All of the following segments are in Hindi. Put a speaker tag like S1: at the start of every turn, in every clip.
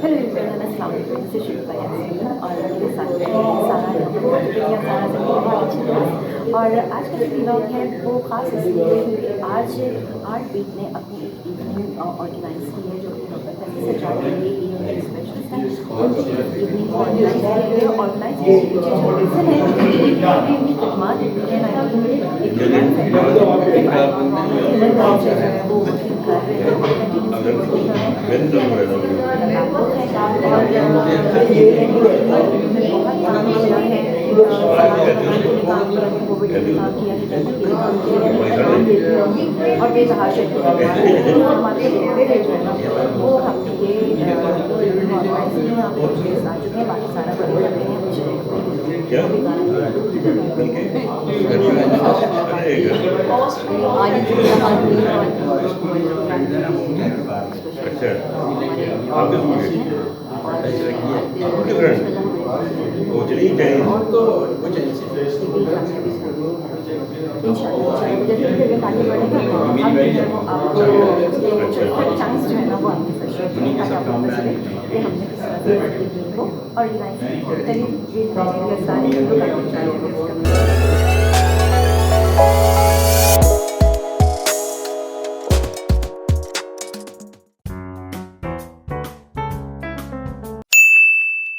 S1: हेलो एवरीवन, अस्सलाम वालेकुम। दिस इज़ शिल्पा यास्मीन और मेरे साथ है सारा या सारा से मेरी बहुत अच्छी दोस्त। और आज का जो व्लॉग है वो ख़ास इसलिए क्योंकि आज आर्ट वीक ने अपनी एक इवनिंग ऑर्गेनाइज़ की है जो कि डॉक्टर फैसल सज्जाद के लिए स्पेशलिस्ट हैं। उनकी इवनिंग को ऑर्गेनाइज़ किया गया। ऑर्गेनाइज करने के पीछे जो रीज़न है कि उनकी खिदमत दी है ना कि एक इवेंट है वो वर्किंग कर रहे हैं, कंटिन्यूसली वर्किंग कर रहे हैं। कोविड के लिए काम किया है, जल्दी के लिए काम किया है और बेतहाशा हमारे जो है ना वो हम ये ऑर्गेनाइज किए आप लोग के साथ चुके हैं। बाकी सारा बड़े कर रहे हैं चांस जो है ना वो आपके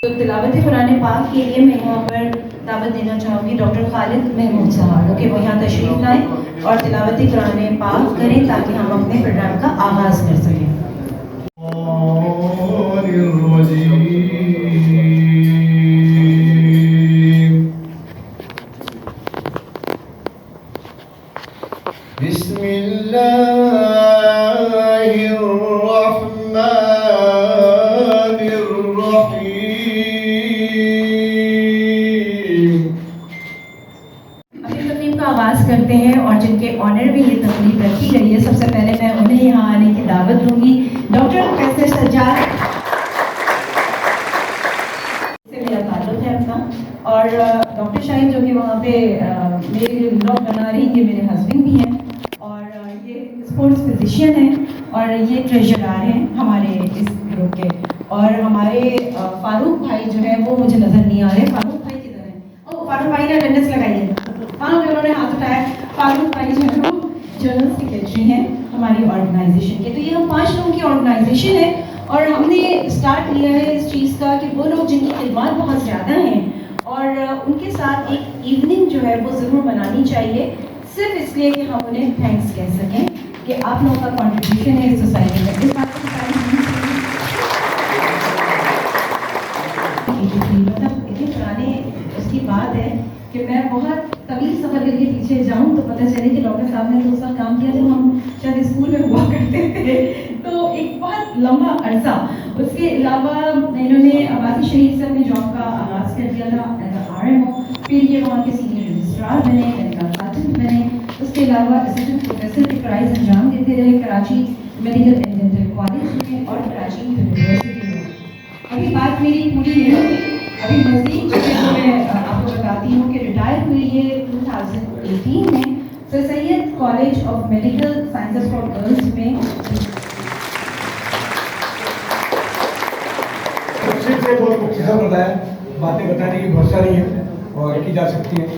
S2: तो तिलावत कुरान पाक के लिए मैं यहाँ पर दावत देना चाहूँगी डॉक्टर खालिद महमूद साहब कि वो यहाँ तशरीफ़ लाएँ और तिलावत कुरान पाक करें ताकि हम अपने प्रोग्राम का आगाज़ कर सकें। आगाज़ करते हैं और जिनके ऑनर में ये तकलीफ रखी गई है, सबसे पहले मैं उन्हें यहाँ आने की दावत दूंगी। डॉक्टर फैसल सज्जाद से मेरा ताल्लुक है अपना और डॉक्टर शाहिद जो कि वहाँ पे मेरे ब्लॉग बना रही हैं, मेरे हस्बैंड भी हैं और ये स्पोर्ट्स फिजिशियन हैं और ये ट्रेजरर हैं हमारे इस ग्रुप के। और हमारे फारूक भाई जो है वो मुझे नज़र नहीं आ रहे। फारूक भाई किधर हैं? ओ फारूक भाई ने अटेंडेंस लगाई है। उन्होंने हाथ उठाया। फारूक भाई जो है वो जनरल सेक्रेटरी हैं हमारी ऑर्गेनाइजेशन के। तो ये हम 5 लोगों की ऑर्गेनाइजेशन है और हमने स्टार्ट लिया है इस चीज़ का कि वो लोग जिनकी खिदमत बहुत ज़्यादा हैं और उनके साथ एक इवनिंग जो है वो ज़रूर मनानी चाहिए, सिर्फ इसलिए कि हम उन्हें थैंक्स कह सकें कि आप लोगों का कॉन्ट्रीब्यूशन है इस सोसाइटी में। इस बात को इतनी पुराने उसकी बात है कि मैं बहुत तवील सफ़र करके पीछे जाऊँ तो पता चले कि डॉक्टर साहब ने तो उस वक्त काम किया जब हम शायद स्कूल में हुआ करते थे, तो एक बहुत लंबा अरसा। उसके अलावा इन्होंने आबादी शहीद से अपने जॉब का आगाज़ कर दिया था एज RMO, फिर ये वहाँ के सीनियर रजिस्ट्रार बने, कंसल्टेंट बने। उसके अलावा असिस्टेंट प्रोफेसर के प्राइज़ अंजाम देते रहे Karachi medical and dental college में और कराची यूनिवर्सिटी में। अभी बात मेरी पूरी है, अभी मज़ीद जो मैं आपको बताती हूँ कि रिटायर हुई है 2018 में sir Syed college of medical sciences for girls में।
S3: बहुत मुख्तसर बताया, बातें बताने की बहुत सारी हैं और की जा सकती हैं।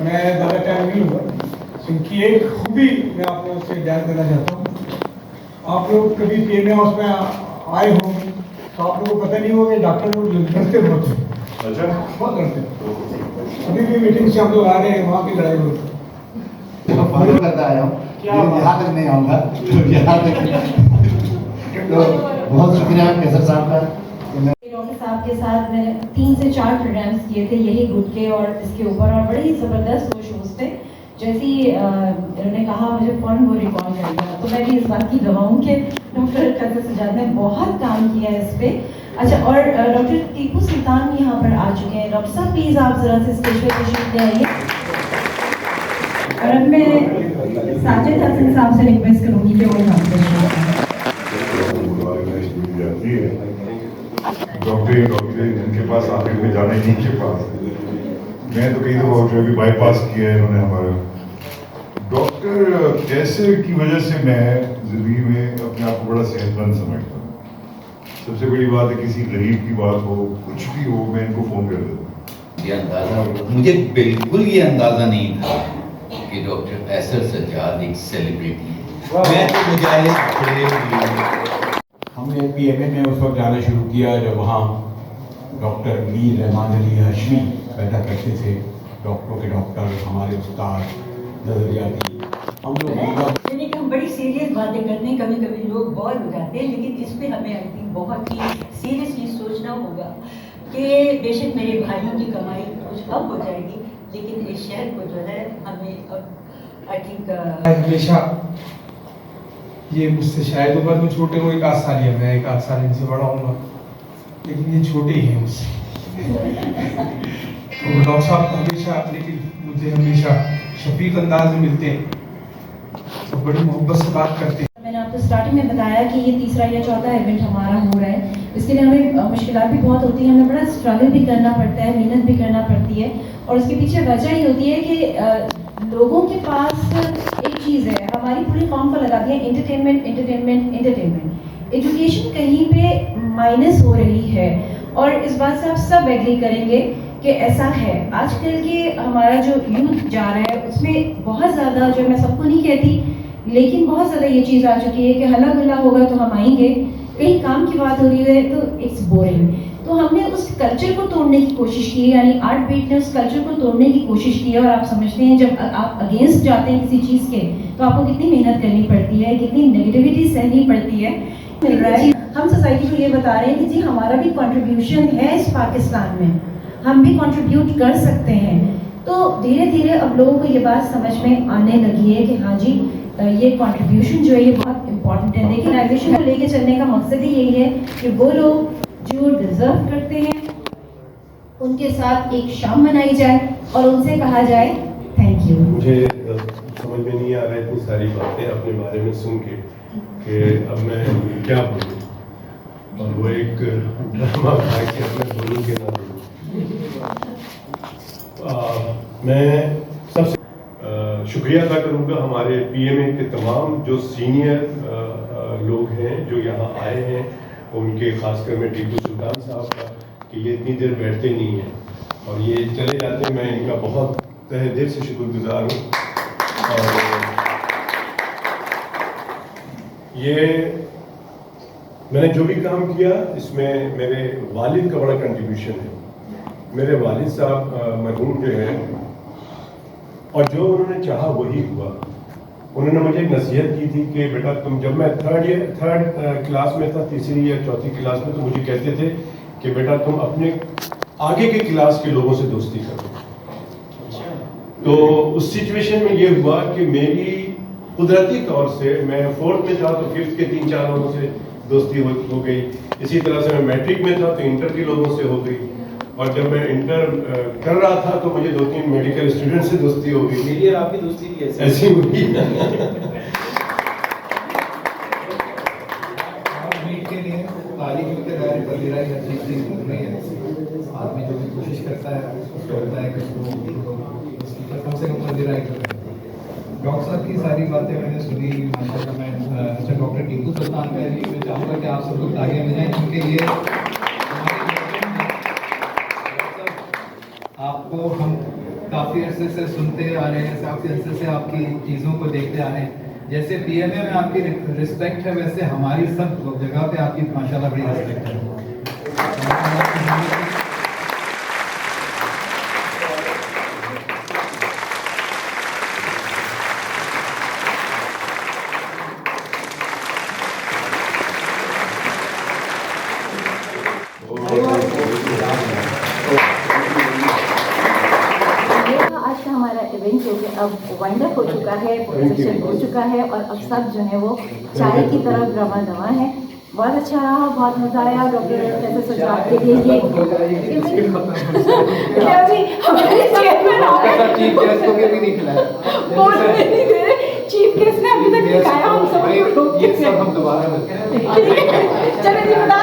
S3: मैं ज़्यादा टाइम नहीं लूँगा। इनकी एक खूबी मैं आप लोगों से बयान करना चाहता हूँ। आप लोग कभी PMA हाउस में आए होंगे तो आप लोगों को पता नहीं होगा डॉक्टर लोग डरते बहुत हैं। अच्छा, बहुत डरते हैं। अभी भी मीटिंग से हम लोग आ रहे हैं, वहाँ की लड़ाई होती है।
S4: करता आया हूँ, यहाँ तक नहीं आऊँगा। तो बहुत शुक्रिया कैसर साहब का।
S2: डॉक्टर साहब के साथ मैंने 3 से 4 प्रोग्राम्स किए थे यही ग्रुप के और इसके ऊपर और बड़े ही ज़बरदस्त वो शोज़ थे। जैसे ही इन्होंने कहा मुझे फ़ौरन वो रिकॉल कर दिया, तो मैं भी इस बात की गवाह हूँ कि डॉक्टर फैसल सज्जाद ने बहुत काम किया है इस पर। अच्छा, और डॉक्टर टीपू सुल्तान यहाँ पर आ चुके हैं। डॉक्टर साहब प्लीज़ आप ज़रा से स्टेज पर तशरीफ ले आइए। और अब मैं साजिद हसन साहब से रिक्वेस्ट करूँगी कि वो यहाँ पर
S5: डॉक्टर इनके पास आखिर में जाना ही इनके पास। मैं तो कई दफ़ा जो भी बाईपास किया है इन्होंने हमारा। डॉक्टर कैसे की वजह से मैं ज़िंदगी में अपने आप को बड़ा सेहतमंद समझता हूँ। सबसे बड़ी बात है किसी गरीब की बात हो, कुछ भी हो, मैं इनको फ़ोन कर देता हूँ।
S6: ये अंदाज़ा मुझे बिल्कुल ये अंदाज़ा नहीं था कि डॉक्टर फैसल सज्जाद एक सेलिब्रिटी है। मैं तो मुजाहिद
S7: हमने पीएमए में उस वक्त जाना शुरू किया जब वहाँ डॉक्टर मीर रहमान अली हाशमी पैदा करते थे। डॉक्टरों के डॉक्टर, हमारे उस्ताद, नजरियाती, हम लोग
S8: यानी कि हम बड़ी सीरियस बातें करते हैं, कभी कभी लोग बोर हो जाते हैं, लेकिन इस पे हमें आई थिंक बहुत ही सीरियसली सोचना होगा कि बेशक मेरे भाइयों की कमाई कुछ अब हो जाएगी, लेकिन इस शहर को जो है हमें अब आई थिंक
S3: हमेशा ये मुझसे शायद उम्र में छोटे हो, 1 आध साल ही है, मैं 1 आध साल इनसे बड़ा हूँगा, लेकिन ये छोटे ही हैं मुझसे। तो डॉक्टर साहब हमेशा, लेकिन मुझे हमेशा शफीक अंदाज में मिलते हैं, तो बड़ी मोहब्बत से बात करते हैं।
S2: मैंने आपको स्टार्टिंग में बताया कि ये तीसरा या चौथा इवेंट हमारा हो रहा है। इसके लिए हमें मुश्किलात भी बहुत होती हैं, हमें बड़ा स्ट्रगल भी करना पड़ता है, मेहनत भी करना पड़ती है। और उसके पीछे वजह ये होती है कि लोगों के पास एक चीज़ है, हमारी पूरी कौम को लगा दिया एंटरटेनमेंट एंटरटेनमेंट एंटरटेनमेंट। एजुकेशन कहीं पे माइनस हो रही है और इस बात से आप सब एग्री करेंगे कि ऐसा है। आजकल के हमारा जो यूथ जा रहा है उसमें बहुत ज़्यादा, जो मैं सबको नहीं कहती, लेकिन बहुत ज़्यादा ये चीज़ आ चुकी है कि हल्ला गुल्ला होगा तो हम आएंगे, कहीं काम की बात हो रही है तो इट्स बोरिंग। तो हमने उस कल्चर को तोड़ने की कोशिश की, यानी आर्ट बीट ने उस कल्चर को तोड़ने की कोशिश की है। और आप समझते हैं जब आप अगेंस्ट जाते हैं किसी चीज़ के तो आपको कितनी मेहनत करनी पड़ती है, कितनी नेगेटिविटी सहनी पड़ती है। मिल रहा है, हम सोसाइटी को ये बता रहे हैं कि जी हमारा भी कंट्रीब्यूशन है इस पाकिस्तान में, हम भी कंट्रीब्यूट कर सकते हैं। तो धीरे धीरे अब लोगों को ये बात समझ में आने लगी है कि हाँ जी ये कंट्रीब्यूशन जो है ये बहुत इंपॉर्टेंट है। लेकिन ऑर्गेनाइजेशन को लेके चलने का मकसद ही यही है कि वो लोग जो डिजर्व करते हैं उनके साथ एक शाम मनाई जाए और उनसे कहा जाए थैंक यू।
S9: मुझे समझ में नहीं आ रहा है इतनी सारी बातें अपने बारे में सुन के कि अब मैं क्या बोलूँ, और वो एक ड्रामा था कि अब मैं बोलूँ कि ना बोलूँ। मैं सबसे शुक्रिया अदा करूँगा हमारे पीएमए के तमाम जो सीनियर लोग हैं जो यहाँ आए हैं, उनके खासकर मैं टीपू सुल्तान साहब का, कि ये इतनी देर बैठते नहीं हैं और ये चले जाते हैं। मैं इनका बहुत तहे दिल से शुक्रगुजार हूँ। और ये मैंने जो भी काम किया इसमें मेरे वालिद का बड़ा कंट्रीब्यूशन है। मेरे वालिद साहब मरहूम जो हैं, और जो उन्होंने चाहा वही हुआ। उन्होंने मुझे एक नसीहत की थी कि बेटा तुम, जब मैं थर्ड क्लास में था, तीसरी या चौथी क्लास में, तो मुझे कहते थे कि बेटा तुम अपने आगे के क्लास के लोगों से दोस्ती करो। तो उस सिचुएशन में ये हुआ कि मेरी कुदरती तौर से, मैं 4th में था तो 5th के 3-4 लोगों से दोस्ती हो गई। इसी तरह से मैं मैट्रिक में था तो इंटर के लोगों से हो गई, और जब मैं इंटर कर रहा था तो मुझे 2-3 मेडिकल स्टूडेंट से दोस्ती हो गई। मेरी और आपकी दोस्ती भी ऐसी हुई।
S10: के लिए तारीख के दायरे पर मेरा एक अच्छी चीज़ हो रही है। आदमी जो भी कोशिश करता है उसको होता है कि उसको कम से कम मंदिराई करें। डॉक्टर साहब की सारी बातें मैंने सुनी, माशाल्लाह। मैं अच्छा डॉक्टर टीपू सुल्तान का भी मैं चाहूँगा कि आप सब लोग आगे में जाएँ, क्योंकि ये आपको हम काफ़ी अरसे से सुनते आ रहे हैं, काफ़ी अरसे से आपकी चीज़ों को देखते आ रहे हैं। जैसे पीएमए में आपकी रिस्पेक्ट है, वैसे हमारी सब जगह पे आपकी माशाल्लाह बड़ी रिस्पेक्ट है।
S1: आज का हमारा इवेंट जो है अब वाइंड अप हो चुका है, सेशन हो चुका है और अब सब जो है वो चाय की तरफ रवा दवा है। बहुत अच्छा रहा, बहुत मजा आया। डॉक्टर फैसल सज्जाद के लिए ये क्या जी हमारे चेयरमैन चीफ गेस्ट ने अभी तक दिखाया हम सब।
S10: ये सब हम दोबारा
S1: चलो जी बता